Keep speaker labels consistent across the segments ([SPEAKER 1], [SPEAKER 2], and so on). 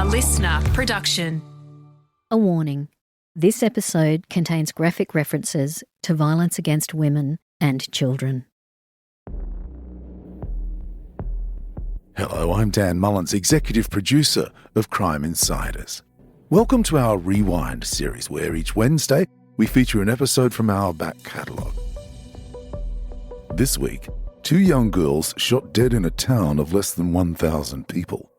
[SPEAKER 1] LiSTNR production.
[SPEAKER 2] A warning. This episode contains graphic references to violence against women and children.
[SPEAKER 3] Hello, I'm Dan Mullins, executive producer of Crime Insiders. Welcome to our Rewind series, where each Wednesday we feature an episode from our back catalogue. This week, 2 young girls shot dead in a town of less than 1,000 people.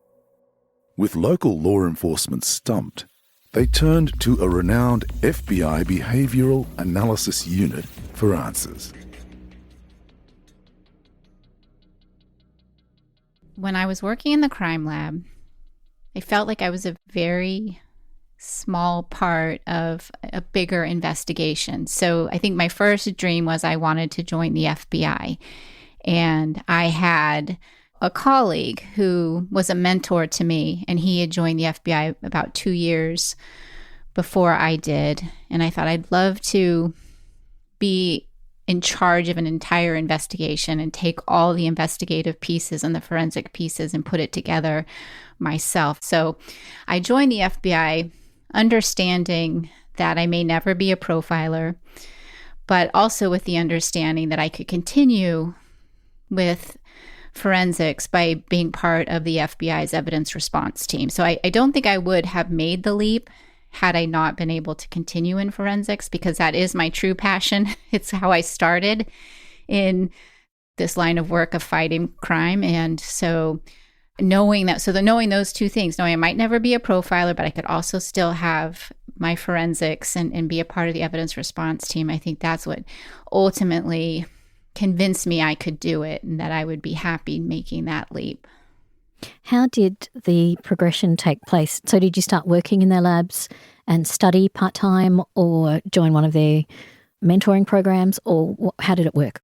[SPEAKER 3] With local law enforcement stumped, they turned to a renowned FBI behavioural analysis unit for answers.
[SPEAKER 4] When I was working in the crime lab, I felt like I was a very small part of a bigger investigation. So I think my first dream was I wanted to join the FBI. And I had a colleague who was a mentor to me, and he had joined the FBI about 2 years before I did. And I thought I'd love to be in charge of an entire investigation and take all the investigative pieces and the forensic pieces and put it together myself. So I joined the FBI understanding that I may never be a profiler, but also with the understanding that I could continue with forensics by being part of the FBI's evidence response team. So I don't think I would have made the leap had I not been able to continue in forensics, because that is my true passion. It's how I started in this line of work of fighting crime. And so knowing those two things, knowing I might never be a profiler, but I could also still have my forensics and be a part of the evidence response team, I think that's what ultimately convinced me I could do it and that I would be happy making that leap.
[SPEAKER 2] How did the progression take place? So did you start working in their labs and study part-time, or join one of their mentoring programs, or how did it work?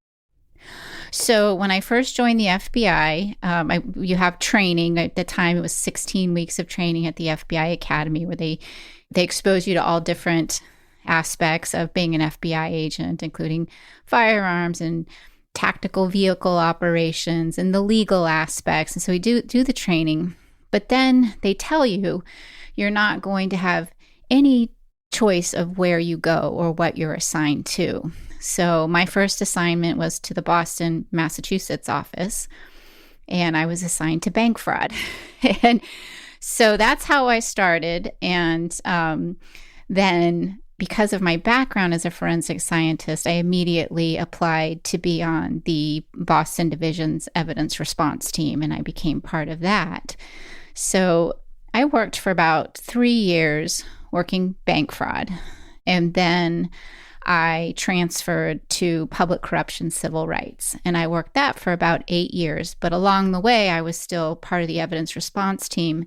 [SPEAKER 4] So when I first joined the FBI, you have training. At the time, it was 16 weeks of training at the FBI Academy, where they expose you to all different aspects of being an FBI agent, including firearms and tactical vehicle operations and the legal aspects. And so we do the training, but then they tell you you're not going to have any choice of where you go or what you're assigned to. So my first assignment was to the Boston, Massachusetts office, and I was assigned to bank fraud. And so that's how I started. And then because of my background as a forensic scientist, I immediately applied to be on the Boston Division's evidence response team, and I became part of that. So I worked for about 3 years working bank fraud, and then I transferred to public corruption civil rights, and I worked that for about 8 years. But along the way, I was still part of the evidence response team.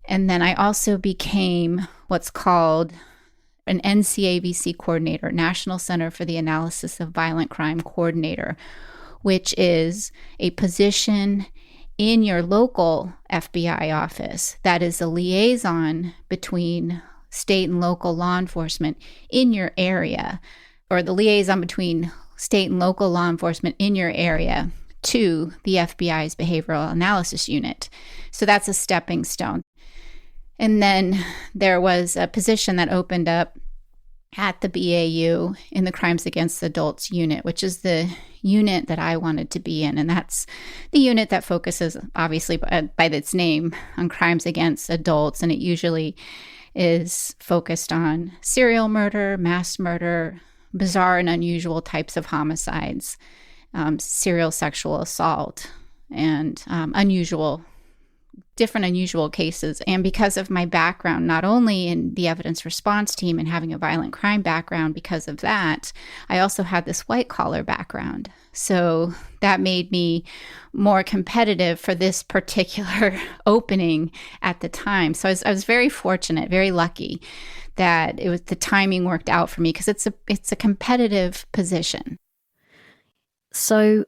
[SPEAKER 4] And then I also became what's called an NCAVC coordinator, National Center for the Analysis of Violent Crime coordinator, which is a position in your local FBI office that is a liaison between state and local law enforcement in your area, or the liaison between state and local law enforcement in your area to the FBI's behavioral analysis unit. So that's a stepping stone. And then there was a position that opened up at the BAU in the Crimes Against Adults unit, which is the unit that I wanted to be in. And that's the unit that focuses, obviously, by its name, on crimes against adults. And it usually is focused on serial murder, mass murder, bizarre and unusual types of homicides, serial sexual assault, and different unusual cases. And because of my background, not only in the evidence response team and having a violent crime background, because of that, I also had this white collar background. So that made me more competitive for this particular opening at the time. So I was very fortunate, very lucky that the timing worked out for me, because it's a competitive position.
[SPEAKER 2] So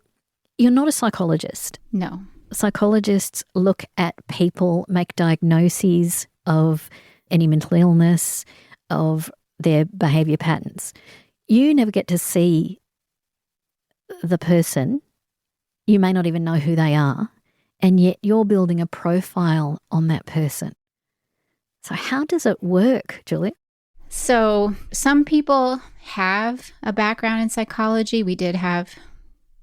[SPEAKER 2] you're not a psychologist?
[SPEAKER 4] No.
[SPEAKER 2] Psychologists look at people, make diagnoses of any mental illness, of their behaviour patterns. You never get to see the person. You may not even know who they are, and yet you're building a profile on that person. So how does it work, Julia?
[SPEAKER 4] So some people have a background in psychology. We did have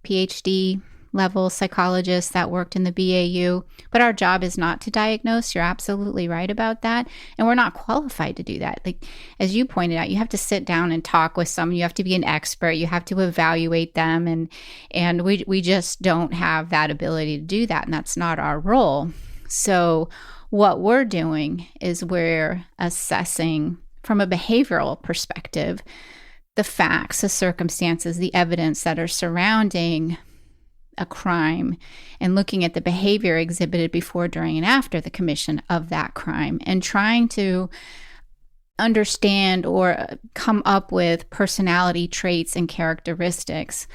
[SPEAKER 4] PhD level psychologists that worked in the BAU, but our job is not to diagnose. You're absolutely right about that. And we're not qualified to do that. Like, as you pointed out, you have to sit down and talk with someone. You have to be an expert. You have to evaluate them. And we just don't have that ability to do that. And that's not our role. So what we're doing is we're assessing from a behavioral perspective the facts, the circumstances, the evidence that are surrounding a crime, and looking at the behavior exhibited before, during, and after the commission of that crime, and trying to understand or come up with personality traits and characteristics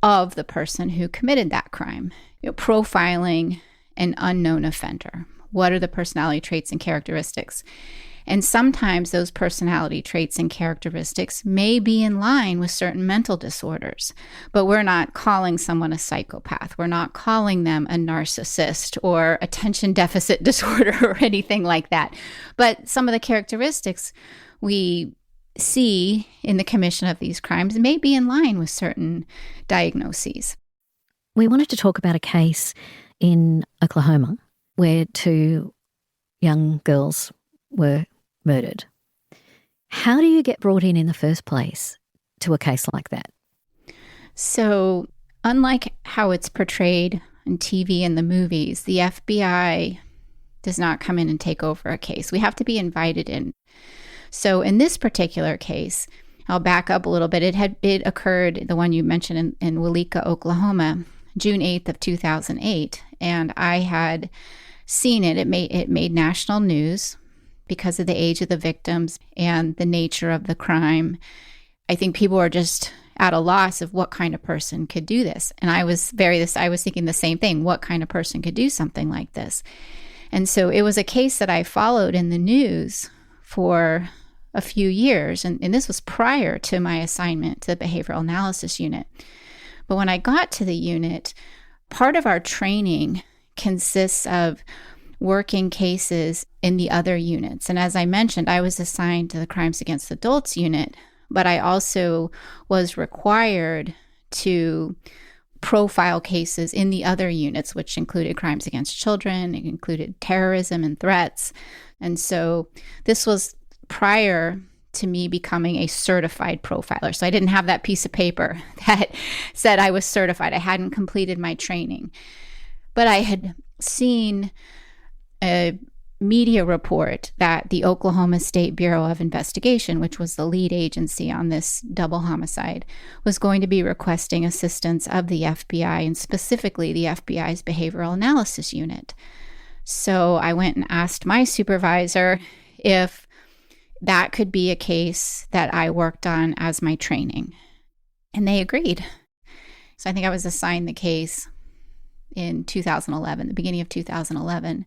[SPEAKER 4] of the person who committed that crime. Profiling an unknown offender. What are the personality traits and characteristics? And sometimes those personality traits and characteristics may be in line with certain mental disorders, but we're not calling someone a psychopath. We're not calling them a narcissist or attention deficit disorder or anything like that. But some of the characteristics we see in the commission of these crimes may be in line with certain diagnoses.
[SPEAKER 2] We wanted to talk about a case in Oklahoma where 2 young girls were murdered. How do you get brought in the first place to a case like that?
[SPEAKER 4] So, unlike how it's portrayed on TV and the movies, the FBI does not come in and take over a case. We have to be invited in. So, in this particular case, I'll back up a little bit. It occurred, the one you mentioned in Weleetka, Oklahoma, June 8th of 2008, and I had seen it. It made national news because of the age of the victims and the nature of the crime. I think people are just at a loss of what kind of person could do this. And I was thinking the same thing. What kind of person could do something like this? And so it was a case that I followed in the news for a few years. And this was prior to my assignment to the behavioral analysis unit. But when I got to the unit, part of our training consists of working cases in the other units. And as I mentioned, I was assigned to the Crimes Against Adults unit, but I also was required to profile cases in the other units, which included crimes against children, it included terrorism and threats. And so this was prior to me becoming a certified profiler. So I didn't have that piece of paper that said I was certified. I hadn't completed my training. But I had seen a media report that the Oklahoma State Bureau of Investigation, which was the lead agency on this double homicide, was going to be requesting assistance of the FBI, and specifically the FBI's behavioral analysis unit. So I went and asked my supervisor if that could be a case that I worked on as my training. And they agreed. So I think I was assigned the case in 2011, the beginning of 2011.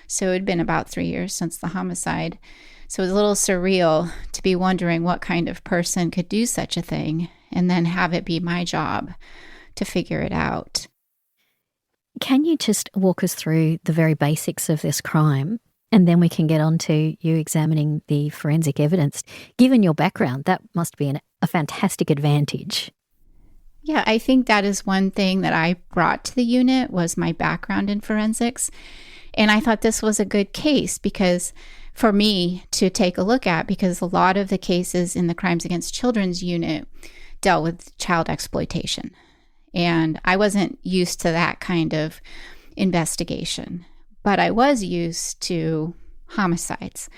[SPEAKER 4] So it had been about 3 years since the homicide. So it was a little surreal to be wondering what kind of person could do such a thing and then have it be my job to figure it out.
[SPEAKER 2] Can you just walk us through the very basics of this crime? And then we can get on to you examining the forensic evidence. Given your background, that must be a fantastic advantage.
[SPEAKER 4] Yeah, I think that is one thing that I brought to the unit was my background in forensics. And I thought this was a good case because for me to take a look at, because a lot of the cases in the Crimes Against Children's unit dealt with child exploitation. And I wasn't used to that kind of investigation, but I was used to homicides.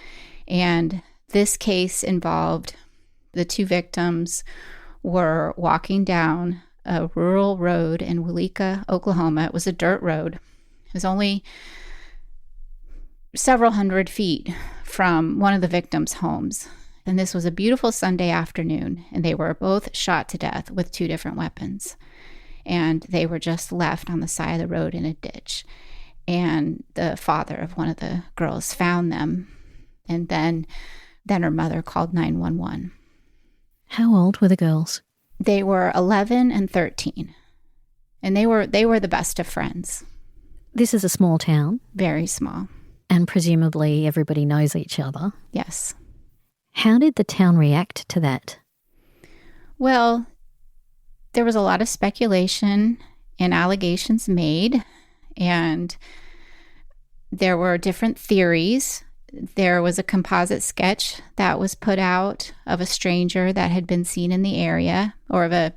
[SPEAKER 4] And this case involved the 2 victims were walking down a rural road in Weleetka, Oklahoma. It was a dirt road. It was only several hundred feet from one of the victims' homes. And this was a beautiful Sunday afternoon, and they were both shot to death with 2 different weapons. And they were just left on the side of the road in a ditch. And the father of one of the girls found them, and then her mother called 911.
[SPEAKER 2] How old were the girls?
[SPEAKER 4] They were 11 and 13, and they were the best of friends.
[SPEAKER 2] This is a small town?
[SPEAKER 4] Very small.
[SPEAKER 2] And presumably everybody knows each other.
[SPEAKER 4] Yes.
[SPEAKER 2] How did the town react to that?
[SPEAKER 4] Well, there was a lot of speculation and allegations made, and there were different theories. There was a composite sketch that was put out of a stranger that had been seen in the area, or of a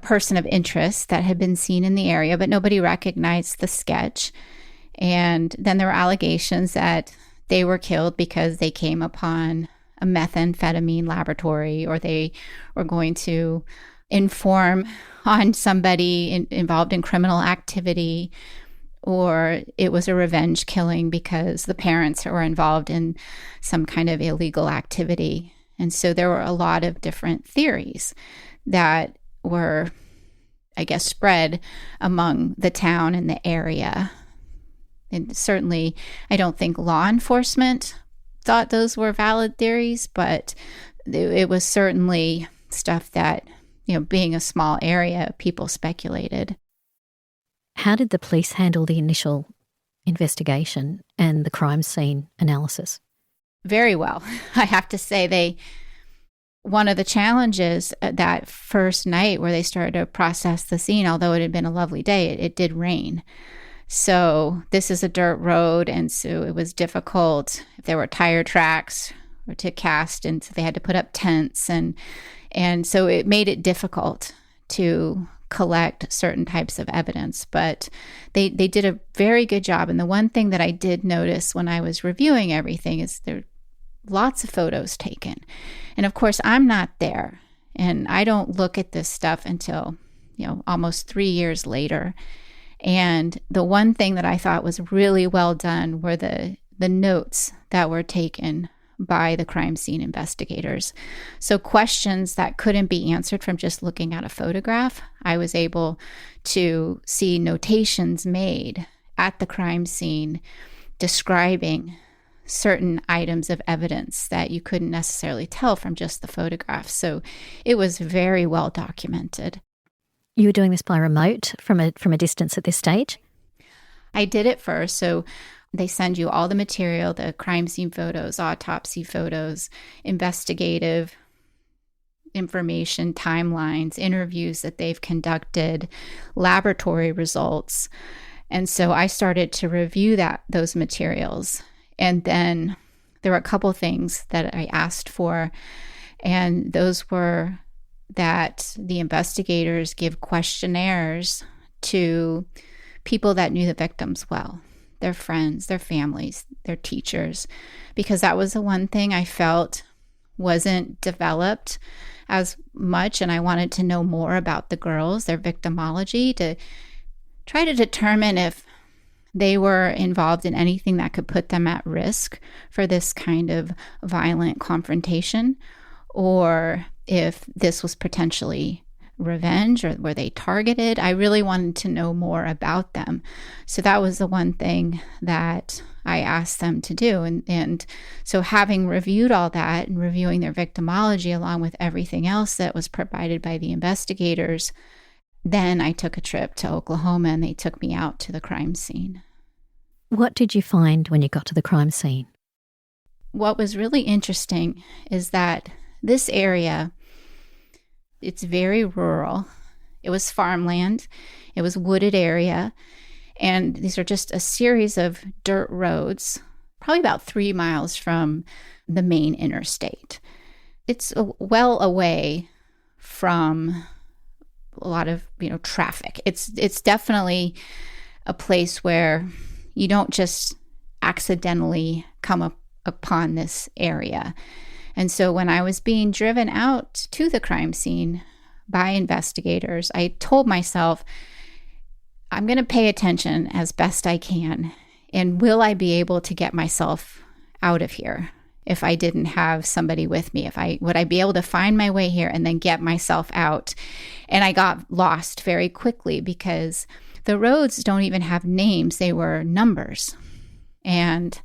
[SPEAKER 4] person of interest that had been seen in the area, but nobody recognized the sketch. And then there were allegations that they were killed because they came upon a methamphetamine laboratory, or they were going to inform on somebody involved in criminal activity, or it was a revenge killing because the parents were involved in some kind of illegal activity. And so there were a lot of different theories that were, I guess, spread among the town and the area. And certainly, I don't think law enforcement thought those were valid theories, but it was certainly stuff that, being a small area, people speculated.
[SPEAKER 2] How did the police handle the initial investigation and the crime scene analysis?
[SPEAKER 4] Very well. I have to say, one of the challenges that first night where they started to process the scene, although it had been a lovely day, it did rain. So this is a dirt road, and so it was difficult. If there were tire tracks or to cast, and so they had to put up tents, and so it made it difficult to collect certain types of evidence. But they did a very good job. And the one thing that I did notice when I was reviewing everything is there lots of photos taken. And of course, I'm not there, and I don't look at this stuff until, almost 3 years later. And the one thing that I thought was really well done were the notes that were taken by the crime scene investigators. So questions that couldn't be answered from just looking at a photograph, I was able to see notations made at the crime scene describing certain items of evidence that you couldn't necessarily tell from just the photographs. So it was very well documented.
[SPEAKER 2] You were doing this by remote from a distance at this stage?
[SPEAKER 4] I did it first. So they send you all the material, the crime scene photos, autopsy photos, investigative information, timelines, interviews that they've conducted, laboratory results. And so I started to review those materials. And then there were a couple things that I asked for, and those were that the investigators give questionnaires to people that knew the victims well, their friends, their families, their teachers, because that was the one thing I felt wasn't developed as much. And I wanted to know more about the girls, their victimology, to try to determine if they were involved in anything that could put them at risk for this kind of violent confrontation, or if this was potentially revenge, or were they targeted. I really wanted to know more about them. So that was the one thing that I asked them to do. And so having reviewed all that and reviewing their victimology along with everything else that was provided by the investigators, then I took a trip to Oklahoma and they took me out to the crime scene.
[SPEAKER 2] What did you find when you got to the crime scene?
[SPEAKER 4] What was really interesting is that this area, it's very rural. It was farmland. It was wooded area. And these are just a series of dirt roads, probably about 3 miles from the main interstate. It's well away from a lot of, traffic. It's definitely a place where you don't just accidentally come upon this area. And so when I was being driven out to the crime scene by investigators, I told myself, I'm going to pay attention as best I can. And will I be able to get myself out of here if I didn't have somebody with me? Would I be able to find my way here and then get myself out? And I got lost very quickly because the roads don't even have names. They were numbers. And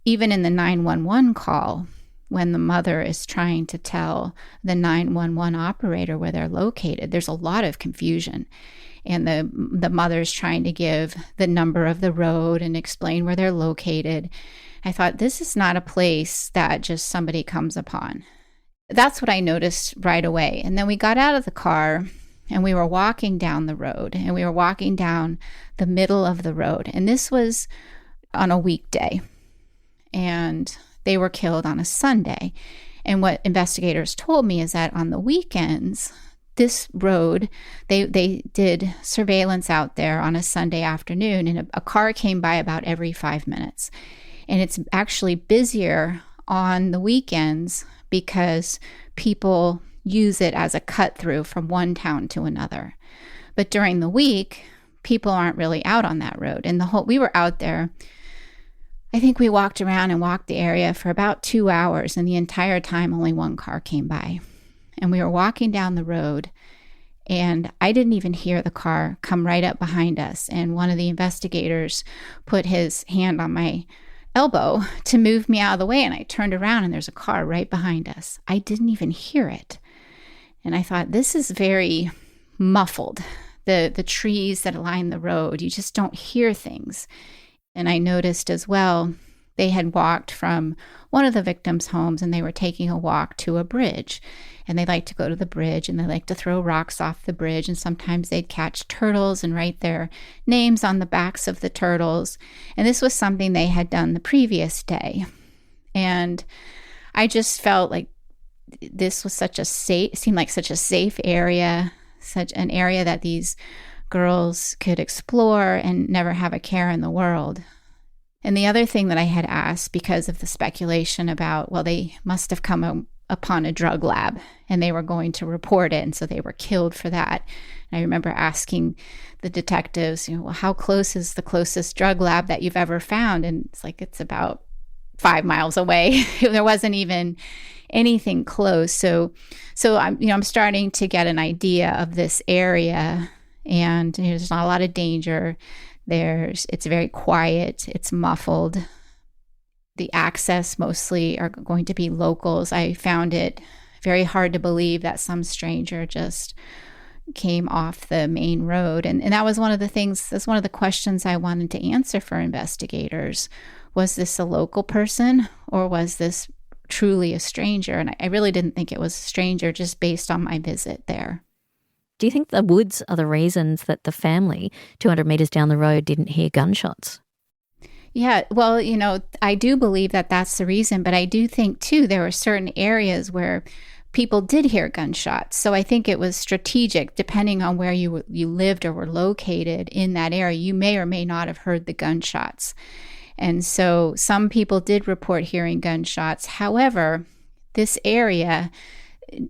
[SPEAKER 4] even in the 911 call, when the mother is trying to tell the 911 operator where they're located, there's a lot of confusion. and the mother's trying to give the number of the road and explain where they're located. I thought, this is not a place that just somebody comes upon. That's what I noticed right away. And then we got out of the car and we were walking down the road, and we were walking down the middle of the road. And this was on a weekday, and they were killed on a Sunday. And what investigators told me is that on the weekends, this road, they did surveillance out there on a Sunday afternoon, and a car came by about every 5 minutes. And it's actually busier on the weekends because people use it as a cut through from one town to another. But during the week, people aren't really out on that road. And we were out there, I think we walked around and walked the area for about 2 hours, and the entire time only one car came by. And we were walking down the road, and I didn't even hear the car come right up behind us. And one of the investigators put his hand on my elbow to move me out of the way, and I turned around and there's a car right behind us. I didn't even hear it. And I thought, this is very muffled. The trees that line the road, you just don't hear things. And I noticed as well, they had walked from one of the victims' homes and they were taking a walk to a bridge. And they like to go to the bridge and they like to throw rocks off the bridge. And sometimes they'd catch turtles and write their names on the backs of the turtles. And this was something they had done the previous day. And I just felt like this was seemed like such a safe area, such an area that these girls could explore and never have a care in the world. And the other thing that I had asked, because of the speculation about, well, they must have come upon a drug lab and they were going to report it, and so they were killed for that. And I remember asking the detectives, well, how close is the closest drug lab that you've ever found? And it's like, it's about 5 miles away. There wasn't even anything close. So I'm starting to get an idea of this area, and there's not a lot of danger. It's very quiet. It's muffled. The access mostly are going to be locals. I found it very hard to believe that some stranger just came off the main road. And that was one of the things, that's one of the questions I wanted to answer for investigators. Was this a local person, or was this truly a stranger? And I really didn't think it was a stranger just based on my visit there.
[SPEAKER 2] Do you think the woods are the reasons that the family 200 metres down the road didn't hear gunshots?
[SPEAKER 4] Yeah, well, I do believe that that's the reason, but I do think, too, there were certain areas where people did hear gunshots. So I think it was strategic, depending on where you lived or were located in that area. You may or may not have heard the gunshots. And so some people did report hearing gunshots. However, this area,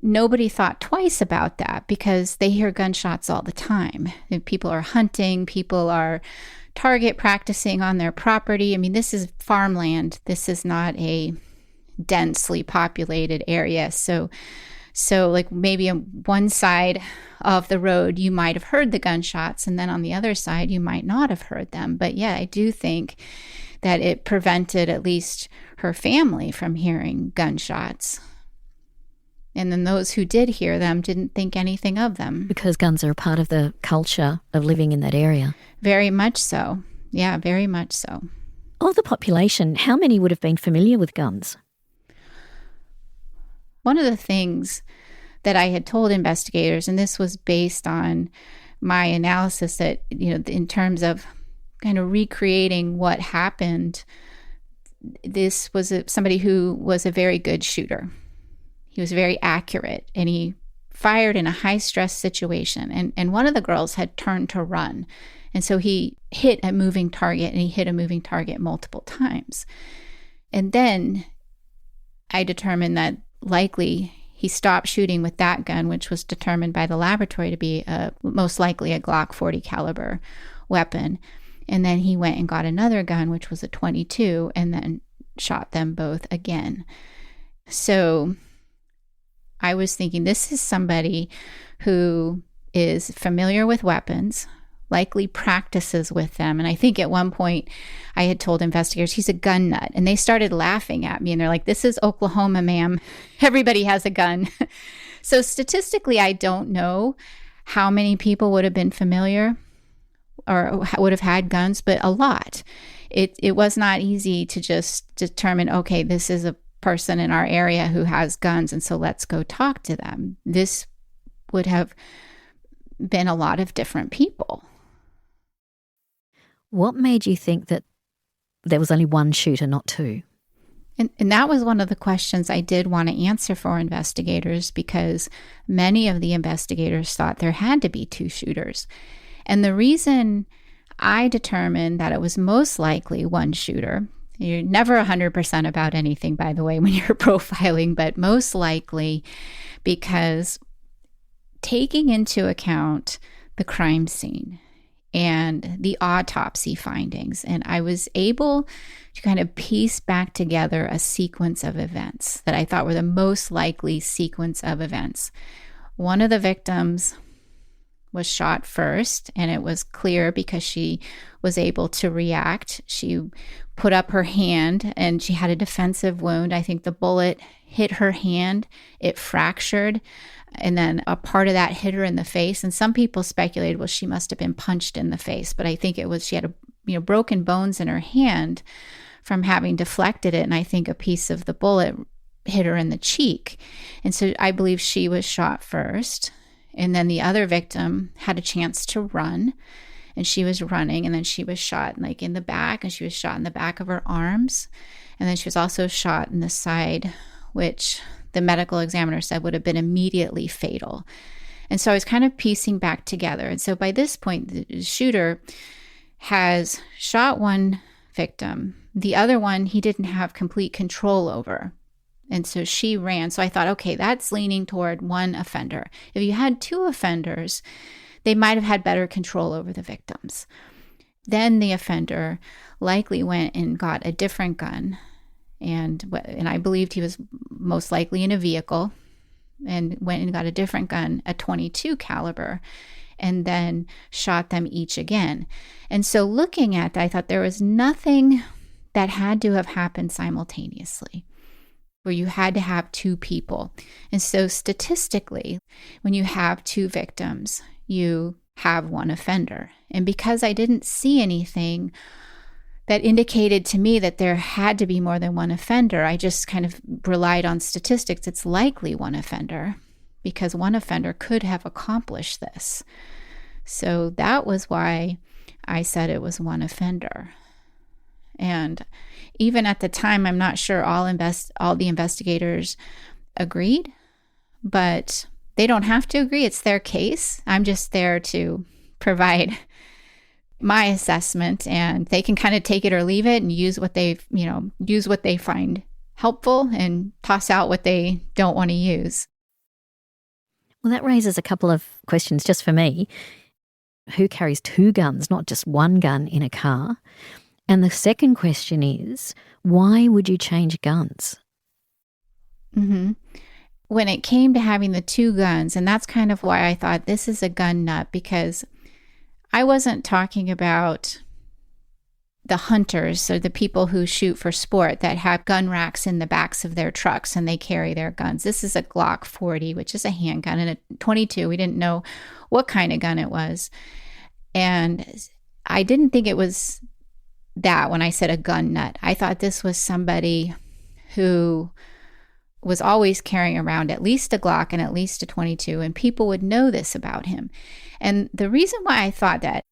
[SPEAKER 4] nobody thought twice about that because they hear gunshots all the time. People are hunting, people are target practicing on their property. I mean, this is farmland. This is not a densely populated area. So like maybe on one side of the road, you might have heard the gunshots, and then on the other side, you might not have heard them. But yeah, I do think that it prevented at least her family from hearing gunshots. And then those who did hear them didn't think anything of them. Because
[SPEAKER 2] guns are a part of the culture of living in that area.
[SPEAKER 4] Very much so. Yeah, very much so.
[SPEAKER 2] Of the population, how many would have been familiar with guns?
[SPEAKER 4] One of the things that I had told investigators, and this was based on my analysis that, in terms of kind of recreating what happened, this was somebody who was a very good shooter. He was very accurate, and he fired in a high-stress situation. And one of the girls had turned to run. And so he hit a moving target, and he hit a moving target multiple times. And then I determined that likely he stopped shooting with that gun, which was determined by the laboratory to be most likely a Glock 40 caliber weapon. And then he went and got another gun, which was a .22, and then shot them both again. So I was thinking, this is somebody who is familiar with weapons, likely practices with them. And I think at one point I had told investigators, he's a gun nut. And they started laughing at me. And they're like, this is Oklahoma, ma'am. Everybody has a gun. So statistically, I don't know how many people would have been familiar or would have had guns, but a lot. It was not easy to just determine, okay, this is a person in our area who has guns, and so let's go talk to them. This would have been a lot of different people.
[SPEAKER 2] What made you think that there was only one shooter, not two?
[SPEAKER 4] And that was one of the questions I did want to answer for investigators, because many of the investigators thought there had to be two shooters. And the reason I determined that it was most likely one shooter, you're never 100% about anything, by the way, when you're profiling, but most likely because taking into account the crime scene and the autopsy findings, and I was able to kind of piece back together a sequence of events that I thought were the most likely sequence of events. One of the victims was shot first, and it was clear because she was able to react. She put up her hand and she had a defensive wound. I think the bullet hit her hand, it fractured, and then a part of that hit her in the face. And some people speculated, well, she must have been punched in the face, but I think it was she had broken bones in her hand from having deflected it, and I think a piece of the bullet hit her in the cheek. And so I believe she was shot first, and then the other victim had a chance to run, and she was running, and then she was shot like in the back, and she was shot in the back of her arms, and then she was also shot in the side, which the medical examiner said would have been immediately fatal. And so I was kind of piecing back together. And so by this point, the shooter has shot one victim. The other one, he didn't have complete control over. And so she ran. So I thought, okay, that's leaning toward one offender. If you had two offenders, they might have had better control over the victims. Then the offender likely went and got a different gun. And I believed he was most likely in a vehicle, and went and got a different gun, a .22 caliber, and then shot them each again. And so looking at that, I thought there was nothing that had to have happened simultaneously, where you had to have two people. And so statistically, when you have two victims, you have one offender. And because I didn't see anything that indicated to me that there had to be more than one offender, I just kind of relied on statistics. It's likely one offender, because one offender could have accomplished this. So that was why I said it was one offender. And even at the time, I'm not sure all the investigators agreed, but they don't have to agree. It's their case. I'm just there to provide my assessment, and they can kind of take it or leave it and use what they find helpful and toss out what they don't want to use.
[SPEAKER 2] Well, that raises a couple of questions just for me. Who carries two guns, not just one gun in a car? And the second question is, why would you change guns?
[SPEAKER 4] Mm-hmm. When it came to having the two guns, and that's kind of why I thought this is a gun nut, because I wasn't talking about the hunters or the people who shoot for sport that have gun racks in the backs of their trucks and they carry their guns. This is a Glock 40, which is a handgun, and a .22. We didn't know what kind of gun it was. And I didn't think it was that when I said a gun nut. I thought this was somebody who was always carrying around at least a Glock and at least a .22, and people would know this about him. And the reason why I thought that,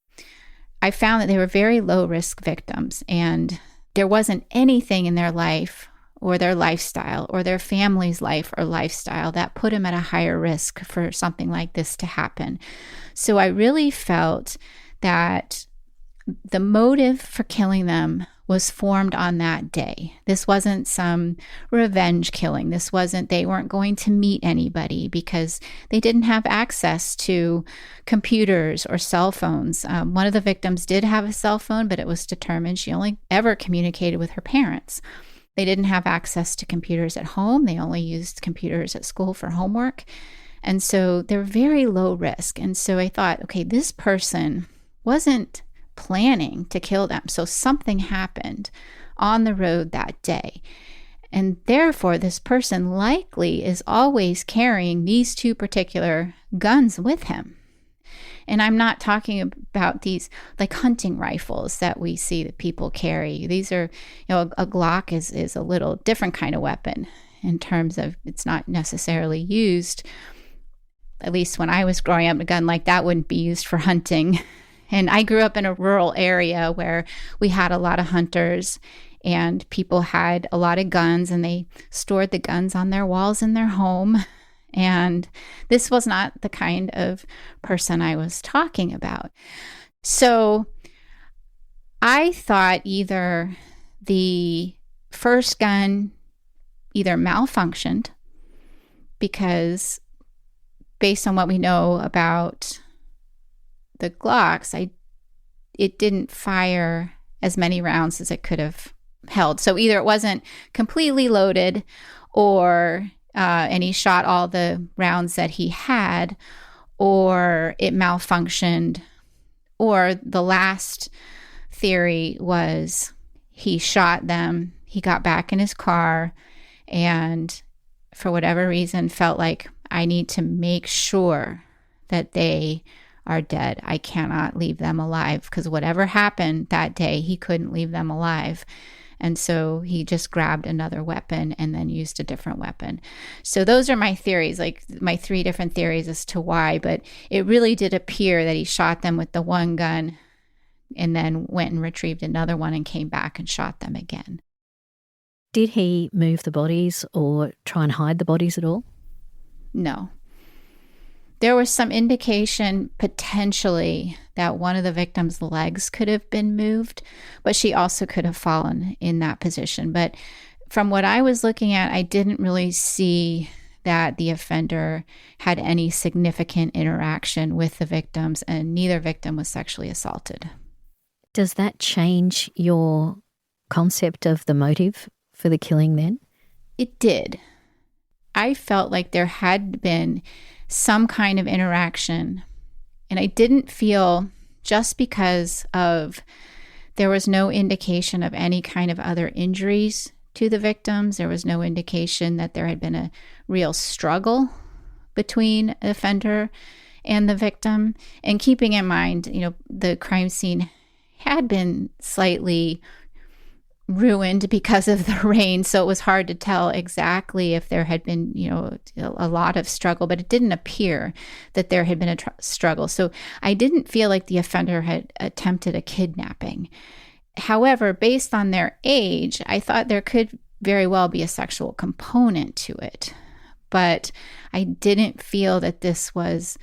[SPEAKER 4] I found that they were very low-risk victims, and there wasn't anything in their life or their lifestyle or their family's life or lifestyle that put them at a higher risk for something like this to happen. So I really felt that the motive for killing them was formed on that day. This wasn't some revenge killing. They weren't going to meet anybody because they didn't have access to computers or cell phones. One of the victims did have a cell phone, but it was determined she only ever communicated with her parents. They didn't have access to computers at home. They only used computers at school for homework. And so they're very low risk. And so I thought, okay, this person wasn't planning to kill them. So something happened on the road that day. And therefore, this person likely is always carrying these two particular guns with him. And I'm not talking about these like hunting rifles that we see that people carry. These are, a Glock is a little different kind of weapon in terms of it's not necessarily used. At least when I was growing up, a gun like that wouldn't be used for hunting. And I grew up in a rural area where we had a lot of hunters and people had a lot of guns, and they stored the guns on their walls in their home. And this was not the kind of person I was talking about. So I thought either the first gun either malfunctioned, because based on what we know about the Glocks, it didn't fire as many rounds as it could have held. So either it wasn't completely loaded, or and he shot all the rounds that he had, or it malfunctioned, or the last theory was he shot them, he got back in his car, and for whatever reason felt like, I need to make sure that they are dead. I cannot leave them alive, because whatever happened that day, he couldn't leave them alive. And so he just grabbed another weapon and then used a different weapon. So those are my theories, like my 3 different theories as to why. But it really did appear that he shot them with the one gun and then went and retrieved another one and came back and shot them again.
[SPEAKER 2] Did he move the bodies or try and hide the bodies at all?
[SPEAKER 4] No. There was some indication potentially that one of the victim's legs could have been moved, but she also could have fallen in that position. But from what I was looking at, I didn't really see that the offender had any significant interaction with the victims, and neither victim was sexually assaulted.
[SPEAKER 2] Does that change your concept of the motive for the killing then?
[SPEAKER 4] It did. I felt like there had been some kind of interaction, and I didn't feel, just because of there was no indication of any kind of other injuries to the victims, there was no indication that there had been a real struggle between the offender and the victim. And keeping in mind, the crime scene had been slightly ruined because of the rain, so it was hard to tell exactly if there had been a lot of struggle, but it didn't appear that there had been a struggle. So I didn't feel like the offender had attempted a kidnapping. However, based on their age, I thought there could very well be a sexual component to it, but I didn't feel that this was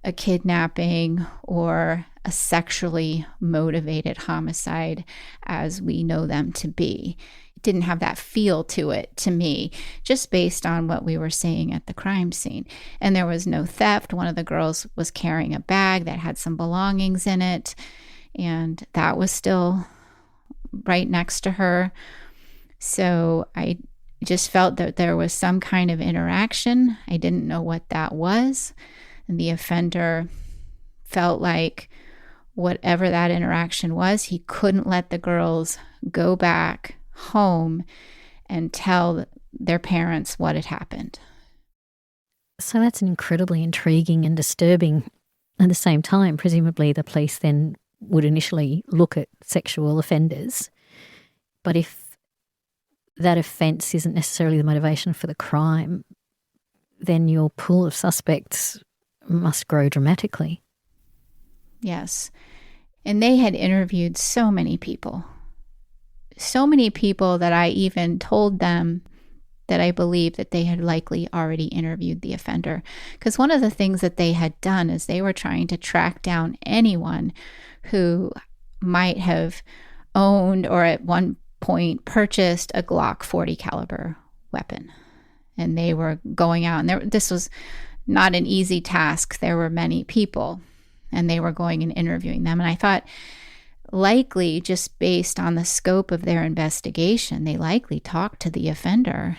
[SPEAKER 4] a kidnapping or a sexually motivated homicide as we know them to be. It didn't have that feel to it to me, just based on what we were seeing at the crime scene. And there was no theft. One of the girls was carrying a bag that had some belongings in it, and that was still right next to her. So I just felt that there was some kind of interaction. I didn't know what that was. And the offender felt like whatever that interaction was, he couldn't let the girls go back home and tell their parents what had happened.
[SPEAKER 2] So that's incredibly intriguing and disturbing. At the same time, presumably the police then would initially look at sexual offenders. But if that offence isn't necessarily the motivation for the crime, then your pool of suspects must grow dramatically.
[SPEAKER 4] Yes. And they had interviewed so many people that I even told them that I believed that they had likely already interviewed the offender. Because one of the things that they had done is they were trying to track down anyone who might have owned or at one point purchased a Glock 40 caliber weapon. And they were going out, and this was not an easy task. There were many people, and they were going and interviewing them. And I thought, likely, just based on the scope of their investigation, they likely talked to the offender.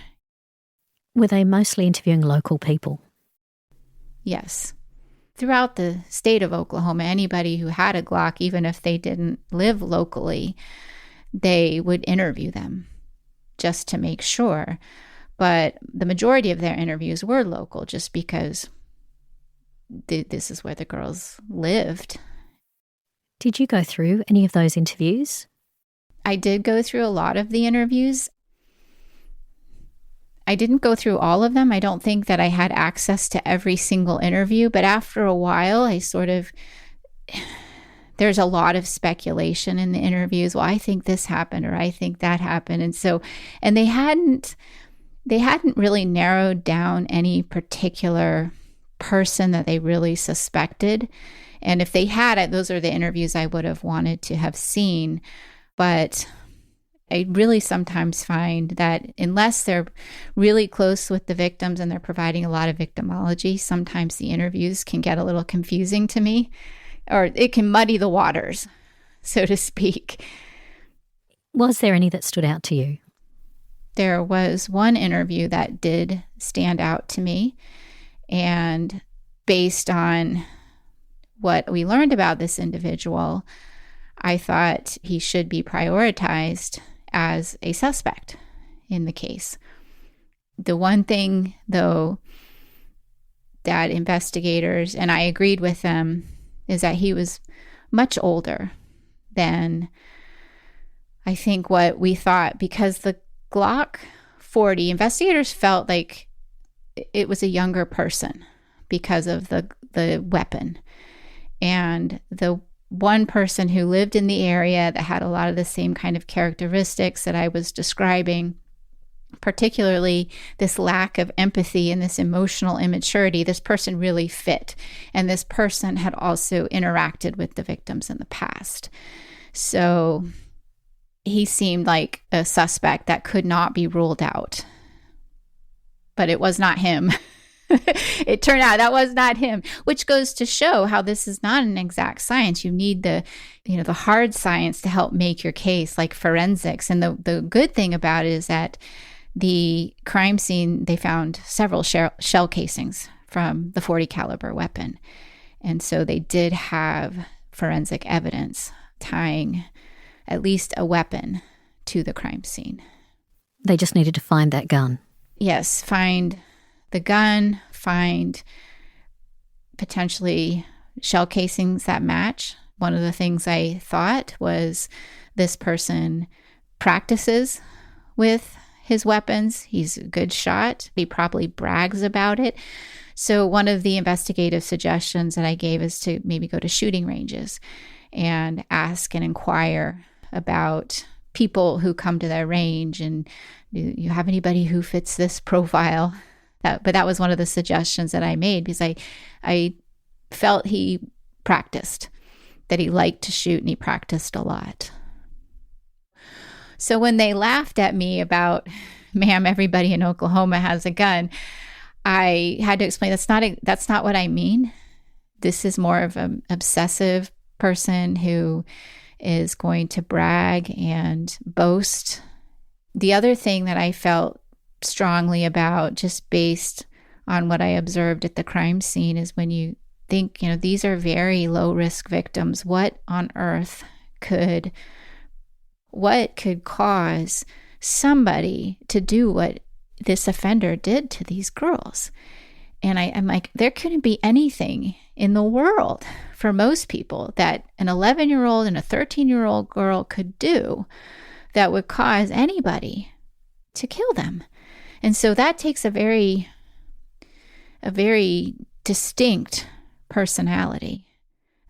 [SPEAKER 2] Were they mostly interviewing local people?
[SPEAKER 4] Yes. Throughout the state of Oklahoma, anybody who had a Glock, even if they didn't live locally, they would interview them just to make sure. But the majority of their interviews were local, just because this is where the girls lived.
[SPEAKER 2] Did you go through any of those interviews?
[SPEAKER 4] I did go through a lot of the interviews. I didn't go through all of them. I don't think that I had access to every single interview, but after a while, there's a lot of speculation in the interviews. Well, I think this happened, or I think that happened. And they hadn't really narrowed down any particular person that they really suspected. And if they had, those are the interviews I would have wanted to have seen. But I really sometimes find that unless they're really close with the victims and they're providing a lot of victimology, sometimes the interviews can get a little confusing to me, or it can muddy the waters, so to speak.
[SPEAKER 2] Was there any that stood out to you?
[SPEAKER 4] There was one interview that did stand out to me, and based on what we learned about this individual, I thought he should be prioritized as a suspect in the case. The one thing, though, that investigators, and I agreed with them, is that he was much older than I think what we thought, because the Glock 40, investigators felt like it was a younger person because of the weapon. And the one person who lived in the area that had a lot of the same kind of characteristics that I was describing, particularly this lack of empathy and this emotional immaturity, this person really fit. And this person had also interacted with the victims in the past. So he seemed like a suspect that could not be ruled out. But it was not him. It turned out that was not him, which goes to show how this is not an exact science. You need the hard science to help make your case, like forensics. And the good thing about it is that the crime scene, they found several shell casings from the .40 caliber weapon. And so they did have forensic evidence tying at least a weapon to the crime scene.
[SPEAKER 2] They just needed to find that gun.
[SPEAKER 4] Yes, find the gun, find potentially shell casings that match. One of the things I thought was this person practices with his weapons. He's a good shot. He probably brags about it. So one of the investigative suggestions that I gave is to maybe go to shooting ranges and ask and inquire about people who come to their range, and do you have anybody who fits this profile? But that was one of the suggestions that I made, because I felt he practiced, that he liked to shoot and he practiced a lot. So when they laughed at me about, ma'am, everybody in Oklahoma has a gun, I had to explain that's not what I mean. This is more of an obsessive person who is going to brag and boast. The other thing that I felt strongly about, just based on what I observed at the crime scene, is when you think, these are very low risk victims. What on earth could cause somebody to do what this offender did to these girls? And I'm like, there couldn't be anything in the world for most people that an 11-year-old and a 13-year-old girl could do that would cause anybody to kill them. And so that takes a very distinct personality,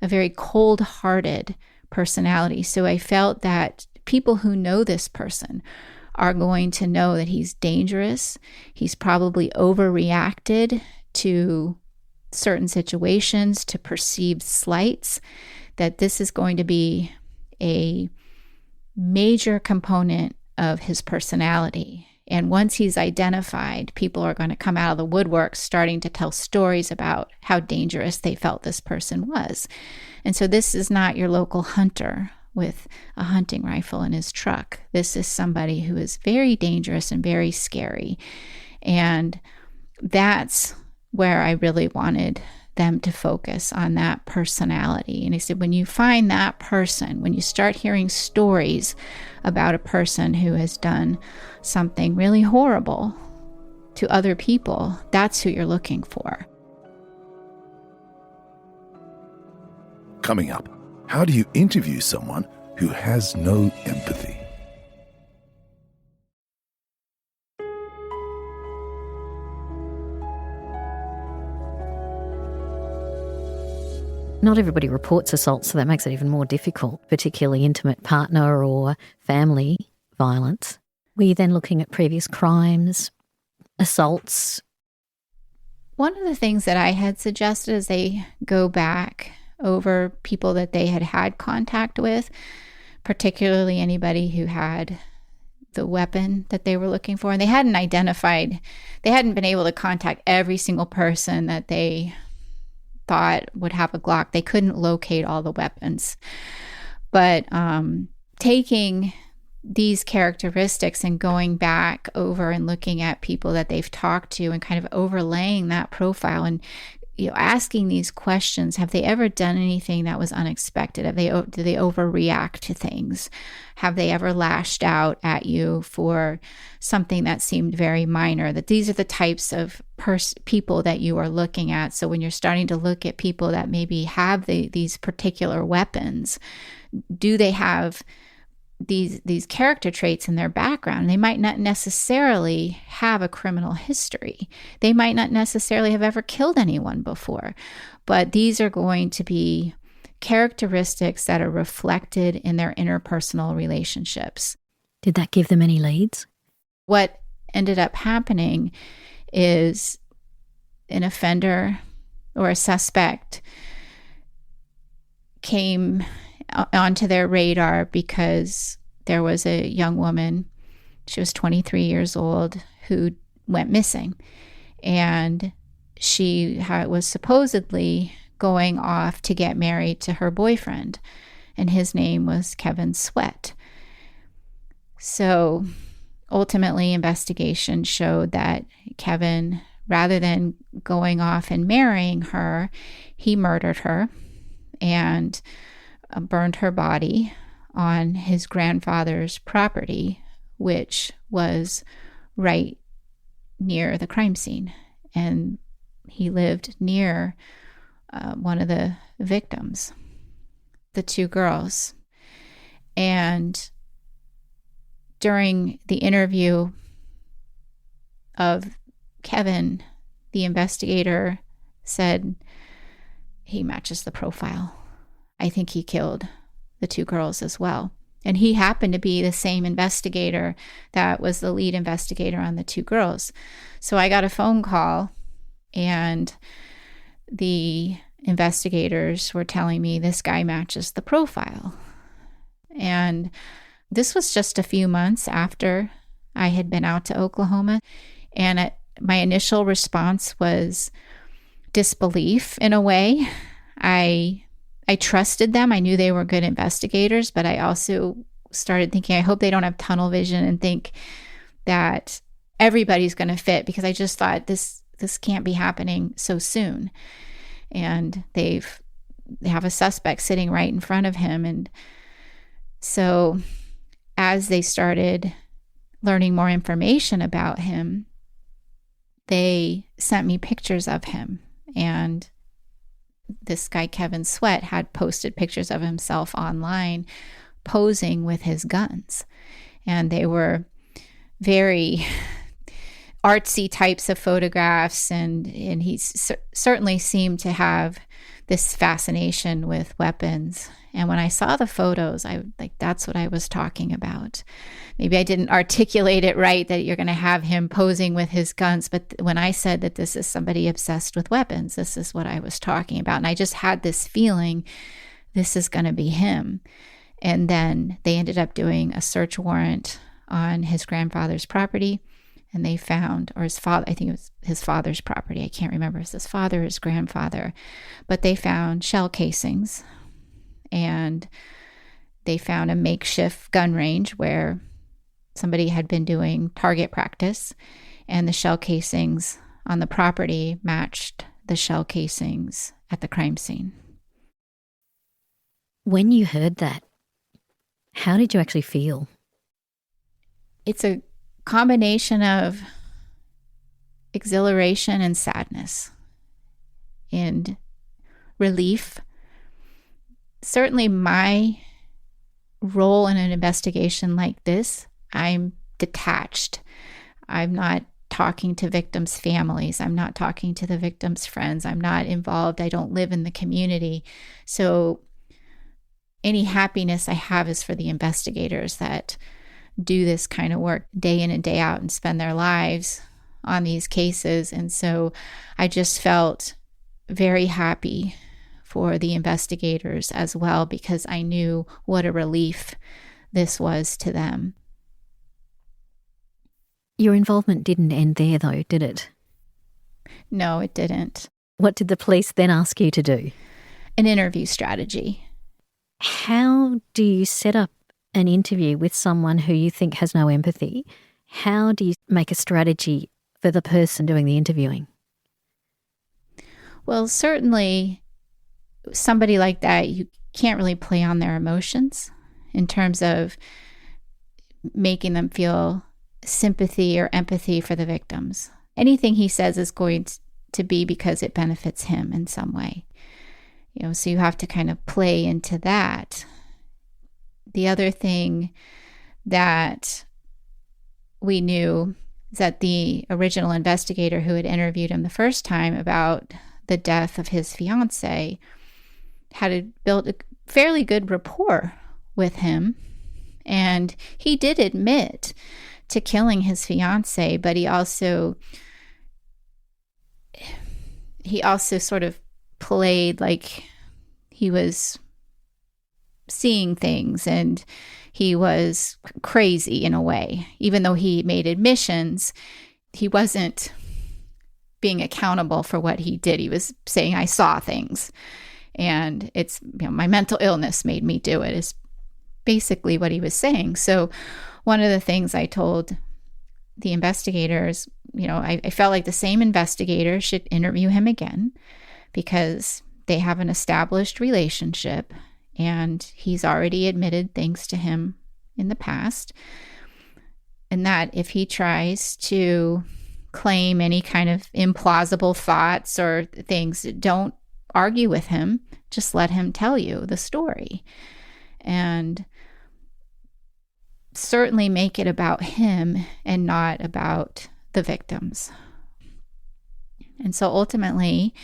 [SPEAKER 4] a very cold-hearted personality. So I felt that people who know this person are going to know that he's dangerous. He's probably overreacted to certain situations, to perceived slights, that this is going to be a major component of his personality. And once he's identified, people are going to come out of the woodwork starting to tell stories about how dangerous they felt this person was. And so this is not your local hunter with a hunting rifle in his truck. This is somebody who is very dangerous and very scary. And that's where I really wanted them to focus on, that personality. And I said, when you find that person, when you start hearing stories about a person who has done something really horrible to other people, that's who you're looking for.
[SPEAKER 3] Coming up, how do you interview someone who has no empathy?
[SPEAKER 2] Not everybody reports assault, so that makes it even more difficult, particularly intimate partner or family violence. Were you then looking at previous crimes, assaults?
[SPEAKER 4] One of the things that I had suggested is they go back over people that they had had contact with, particularly anybody who had the weapon that they were looking for. And they hadn't been able to contact every single person that they thought would have a Glock. They couldn't locate all the weapons. But taking these characteristics and going back over and looking at people that they've talked to and kind of overlaying that profile and asking these questions. Have they ever done anything that was unexpected? Do they overreact to things? Have they ever lashed out at you for something that seemed very minor? That these are the types of people that you are looking at. So when you're starting to look at people that maybe have these particular weapons, do they have these character traits in their background? They might not necessarily have a criminal history. They might not necessarily have ever killed anyone before, but these are going to be characteristics that are reflected in their interpersonal relationships.
[SPEAKER 2] Did that give them any leads?
[SPEAKER 4] What ended up happening is an offender or a suspect came onto their radar because there was a young woman, she was 23 years old, who went missing. And she was supposedly going off to get married to her boyfriend, and his name was Kevin Sweat. So ultimately, investigation showed that Kevin, rather than going off and marrying her, he murdered her and burned her body on his grandfather's property, which was right near the crime scene. And he lived near one of the victims, the two girls. And during the interview of Kevin, the investigator said, he matches the profile. I think he killed the two girls as well. And he happened to be the same investigator that was the lead investigator on the two girls. So I got a phone call, and the investigators were telling me this guy matches the profile. And this was just a few months after I had been out to Oklahoma. And my initial response was disbelief in a way. I trusted them. I knew they were good investigators, but I also started thinking, I hope they don't have tunnel vision and think that everybody's going to fit, because I just thought this can't be happening so soon. And they have a suspect sitting right in front of him. And so as they started learning more information about him, they sent me pictures of him. And this guy, Kevin Sweat, had posted pictures of himself online posing with his guns. And they were very artsy types of photographs. And he certainly seemed to have this fascination with weapons. And when I saw the photos, that's what I was talking about. Maybe I didn't articulate it right, that you're going to have him posing with his guns. But when I said that this is somebody obsessed with weapons, this is what I was talking about. And I just had this feeling, this is going to be him. And then they ended up doing a search warrant on his grandfather's property. And they found, or his father, I think it was his father's property. I can't remember if it was his father or his grandfather. But they found shell casings. And they found a makeshift gun range where somebody had been doing target practice, and the shell casings on the property matched the shell casings at the crime scene.
[SPEAKER 2] When you heard that, how did you actually feel?
[SPEAKER 4] It's a combination of exhilaration and sadness and relief certainly my role in an investigation like this, I'm detached. I'm not talking to victims' families. I'm not talking to the victims' friends. I'm not involved. I don't live in the community. So any happiness I have is for the investigators that do this kind of work day in and day out and spend their lives on these cases. And so I just felt very happy for the investigators as well, because I knew what a relief this was to them.
[SPEAKER 2] Your involvement didn't end there, though, did it?
[SPEAKER 4] No, it didn't.
[SPEAKER 2] What did the police then ask you to do?
[SPEAKER 4] An interview strategy.
[SPEAKER 2] How do you set up an interview with someone who you think has no empathy? How do you make a strategy for the person doing the interviewing?
[SPEAKER 4] Well, certainly somebody like that, you can't really play on their emotions in terms of making them feel sympathy or empathy for the victims. Anything he says is going to be because it benefits him in some way. So you have to kind of play into that. The other thing that we knew is that the original investigator who had interviewed him the first time about the death of his fiancée had built a fairly good rapport with him. And he did admit to killing his fiancée, but he also sort of played like he was seeing things and he was crazy in a way. Even though he made admissions, he wasn't being accountable for what he did. He was saying, I saw things and it's, my mental illness made me do it, is basically what he was saying. So one of the things I told the investigators, I felt like the same investigator should interview him again because they have an established relationship and he's already admitted things to him in the past. And that if he tries to claim any kind of implausible thoughts or things, don't argue with him, just let him tell you the story. And certainly make it about him and not about the victims. And so ultimately,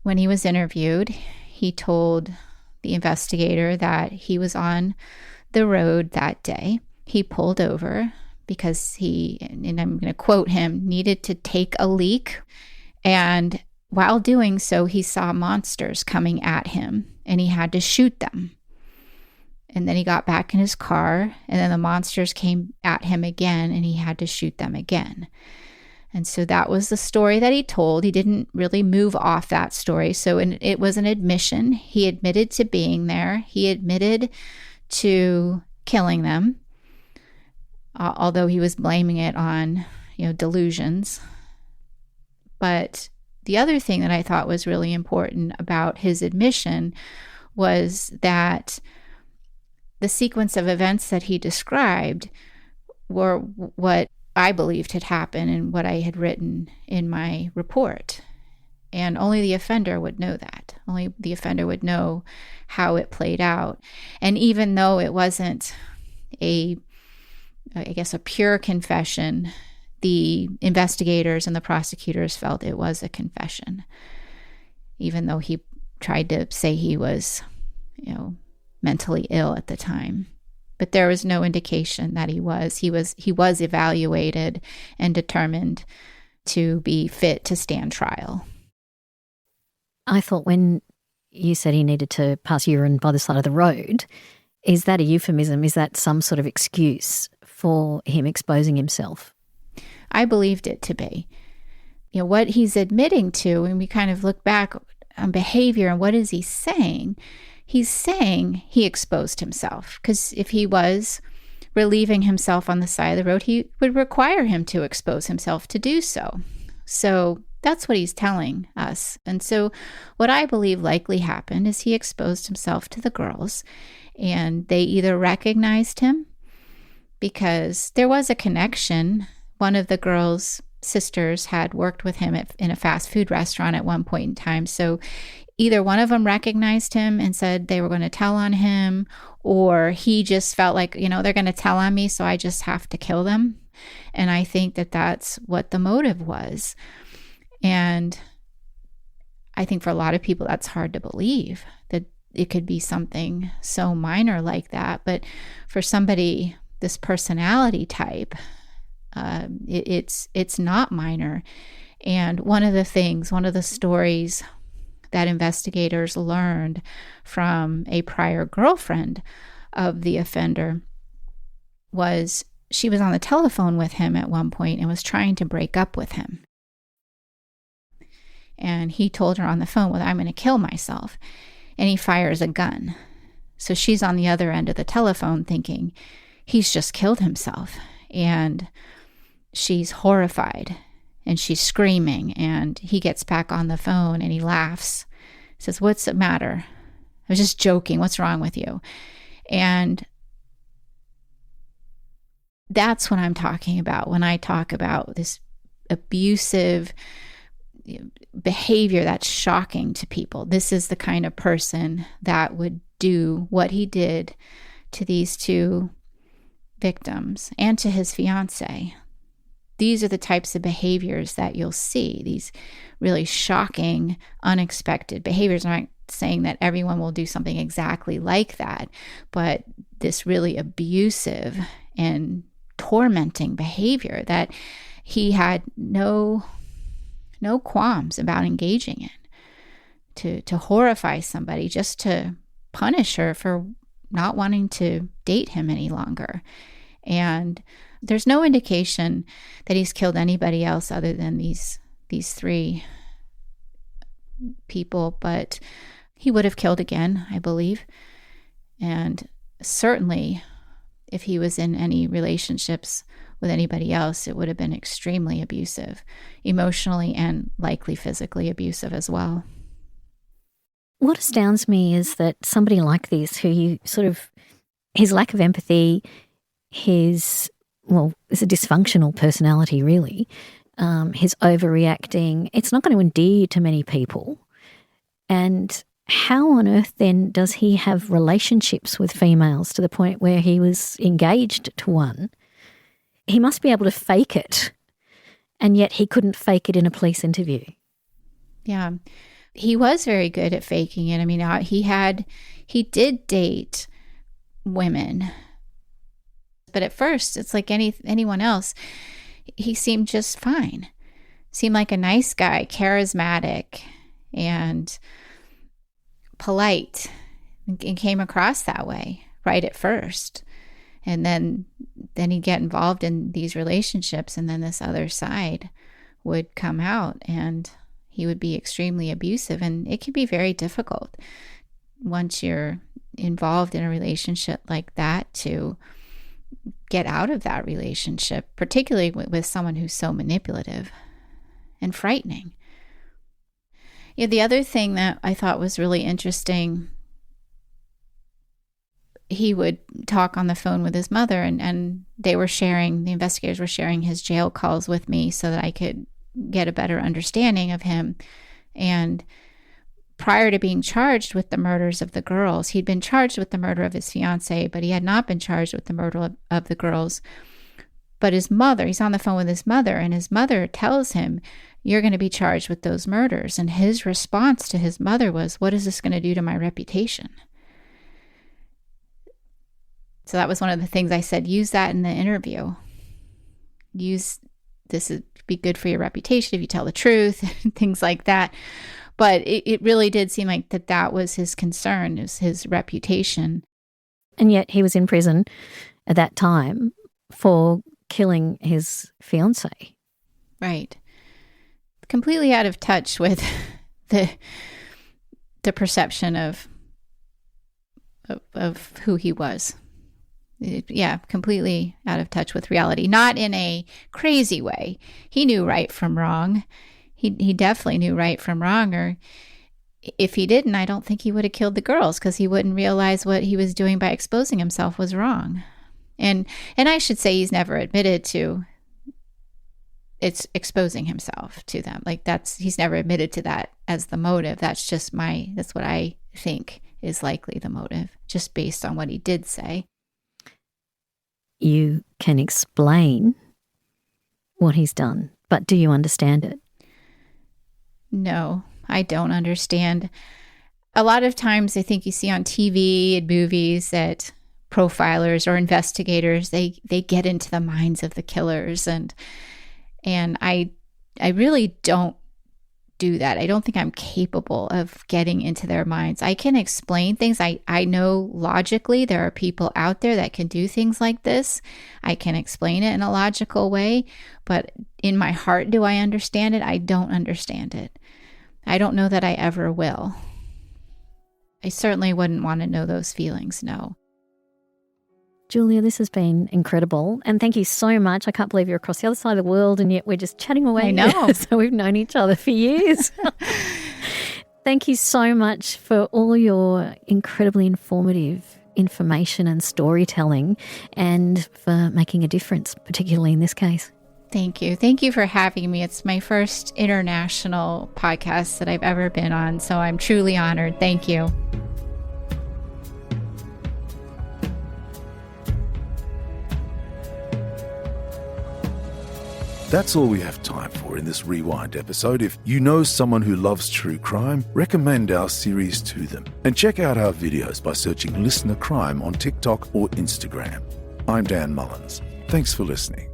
[SPEAKER 4] when he was interviewed, he told the investigator that he was on the road that day. He pulled over because he, and I'm going to quote him, needed to take a leak. And while doing so, he saw monsters coming at him and he had to shoot them. And then he got back in his car and then the monsters came at him again and he had to shoot them again. And so that was the story that he told. He didn't really move off that story. So it was an admission. He admitted to being there. He admitted to killing them, although he was blaming it on, delusions. But the other thing that I thought was really important about his admission was that the sequence of events that he described were what I believed had happened and what I had written in my report. And only the offender would know that. Only the offender would know how it played out. And even though it wasn't a pure confession, the investigators and the prosecutors felt it was a confession, even though he tried to say he was, mentally ill at the time. But there was no indication that he was. He was evaluated and determined to be fit to stand trial.
[SPEAKER 2] I thought when you said he needed to pass urine by the side of the road, is that a euphemism? Is that some sort of excuse for him exposing himself?
[SPEAKER 4] I believed it to be. What he's admitting to, when we kind of look back on behavior and what is he saying, he's saying he exposed himself, because if he was relieving himself on the side of the road, he would require him to expose himself to do so. So that's what he's telling us. And so what I believe likely happened is he exposed himself to the girls, and they either recognized him because there was a connection. One of the girls' sisters had worked with him in a fast food restaurant at one point in time. So either one of them recognized him and said they were going to tell on him, or he just felt like, they're going to tell on me, so I just have to kill them. And I think that that's what the motive was. And I think for a lot of people, that's hard to believe, that it could be something so minor like that. But for somebody, this personality type, it's not minor. And one of the stories that investigators learned from a prior girlfriend of the offender was she was on the telephone with him at one point and was trying to break up with him. And he told her on the phone, well, I'm going to kill myself. And he fires a gun. So she's on the other end of the telephone thinking, he's just killed himself. And she's horrified and she's screaming. And he gets back on the phone and he laughs. He says, what's the matter? I was just joking. What's wrong with you? And that's what I'm talking about when I talk about this abusive behavior that's shocking to people. This is the kind of person that would do what he did to these two victims and to his fiance. These are the types of behaviors that you'll see, these really shocking, unexpected behaviors. I'm not saying that everyone will do something exactly like that, but this really abusive and tormenting behavior that he had no qualms about engaging in, to horrify somebody, just to punish her for not wanting to date him any longer. And there's no indication that he's killed anybody else other than these three people, but he would have killed again, I believe. And certainly if he was in any relationships with anybody else, it would have been extremely abusive, emotionally and likely physically abusive as well.
[SPEAKER 2] What astounds me is that somebody like this, who you his lack of empathy, it's a dysfunctional personality really, his overreacting, it's not going to endear you to many people. And how on earth then does he have relationships with females to the point where he was engaged to one? He must be able to fake it, and yet he couldn't fake it in a police interview.
[SPEAKER 4] Yeah, he was very good at faking it. I mean, he did date women, but at first, it's like anyone else. He seemed just fine. Seemed like a nice guy, charismatic, and polite, and came across that way right at first. And then he'd get involved in these relationships, and then this other side would come out, and he would be extremely abusive. And it can be very difficult once you're involved in a relationship like that to get out of that relationship, particularly with someone who's so manipulative and frightening. Yeah, the other thing that I thought was really interesting, he would talk on the phone with his mother, and the investigators were sharing his jail calls with me so that I could get a better understanding of him. And prior to being charged with the murders of the girls, he'd been charged with the murder of his fiancée, but he had not been charged with the murder of the girls. But his mother, he's on the phone with his mother, and his mother tells him, you're going to be charged with those murders. And his response to his mother was, what is this going to do to my reputation? So that was one of the things I said, use that in the interview. Use this would be good for your reputation if you tell the truth, things like that. But it really did seem like that was his concern, is his reputation.
[SPEAKER 2] And yet he was in prison at that time for killing his fiancée. Right.
[SPEAKER 4] Completely out of touch with the perception of who he was. Completely out of touch with reality. Not in a crazy way. He knew right from wrong. He definitely knew right from wrong. Or if he didn't, I don't think he would have killed the girls, because he wouldn't realize what he was doing by exposing himself was wrong. And I should say he's never admitted to it's exposing himself to them. Like he's never admitted to that as the motive. That's what I think is likely the motive, just based on what he did say.
[SPEAKER 2] You can explain what he's done, but do you understand it?
[SPEAKER 4] No, I don't understand. A lot of times I think you see on TV and movies that profilers or investigators, they get into the minds of the killers, and I really don't do that. I don't think I'm capable of getting into their minds. I can explain things. I know logically there are people out there that can do things like this. I can explain it in a logical way, but in my heart, do I understand it? I don't understand it. I don't know that I ever will. I certainly wouldn't want to know those feelings, no.
[SPEAKER 2] Julia, this has been incredible. And thank you so much. I can't believe you're across the other side of the world and yet we're just chatting away.
[SPEAKER 4] I know.
[SPEAKER 2] So we've known each other for years. Thank you so much for all your incredibly informative information and storytelling and for making a difference, particularly in this case.
[SPEAKER 4] Thank you. Thank you for having me. It's my first international podcast that I've ever been on, so I'm truly honored. Thank you.
[SPEAKER 3] That's all we have time for in this Rewind episode. If you know someone who loves true crime, recommend our series to them. And check out our videos by searching LiSTNR Crime on TikTok or Instagram. I'm Dan Mullins. Thanks for listening.